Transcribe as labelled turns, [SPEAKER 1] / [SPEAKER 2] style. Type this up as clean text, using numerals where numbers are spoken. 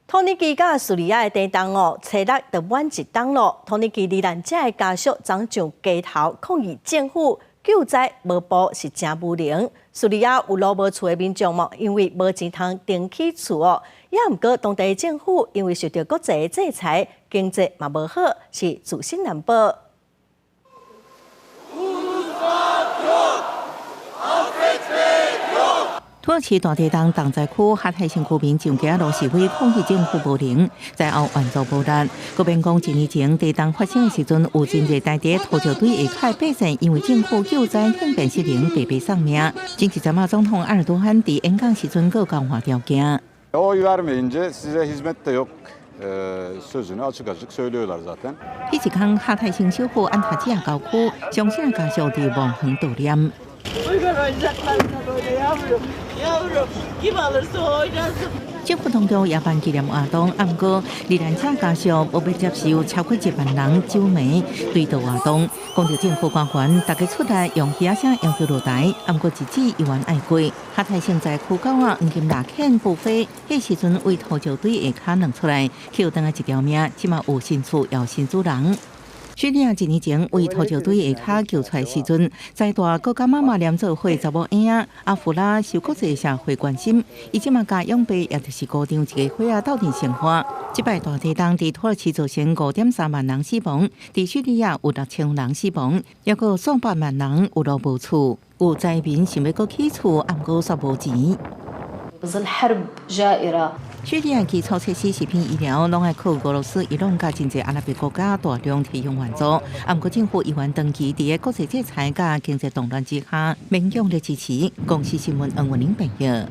[SPEAKER 1] 托尼基甲叙利亚的地震哦，初六就满一冬咯。托尼基罹难者的家属总上街头抗议政府救灾无步是真无能。叙利亚有路无厝的民众嘛，因为无钱通登起厝哦，也毋过当地政府因为受到国际制裁，经济嘛无好，是自身难保。
[SPEAKER 2] 土耳其大地震重灾区哈泰城区民上街路示威抗议政府无能，在后援助暴力。国民讲一年前地震发生的时阵，有真侪台地土石堆下卡百姓因为政府救灾应变失灵，白白丧命。前几阵总统埃尔多罕伫演讲时阵，佫讲话条件。
[SPEAKER 3] Oy vermeyince size hizmet de yok. Sözünü açık açık söylüyorlar zaten.
[SPEAKER 2] 迄一天，哈泰城小府安塔基亚郊区，相信家属伫望远悼念。 政府当局也办纪念活动，不过罹难者家属无要接受超过1万人酒迷追悼活动。讲到政府官员大家出来用喜声要求落台，不过一纸1万爱过。哈泰城在区狗啊黄金大片部飞，迄时阵为土石堆下卡弄出来，捡回来一条命，即嘛有新厝有新主人。 叙利亚1年前为土石堆下卡救出来时阵，在大国家妈妈联做会查某婴仔阿芙拉受国际社会关心，伊即马甲养爸也就是高张一个伙仔斗阵生活。即摆大地震伫土耳其造成5.3万人死亡，伫叙利亚有6000人死亡，也有数百万人有路无厝，有灾民想要搁起厝，毋过煞无钱。 叙利亚基础设施、食品、医疗拢爱靠俄罗斯、伊朗甲真侪阿拉伯国家大量提供援助。不过政府依然长期伫个国际制裁甲经济动乱之下，勉强的支持。公司新闻黄文玲报道。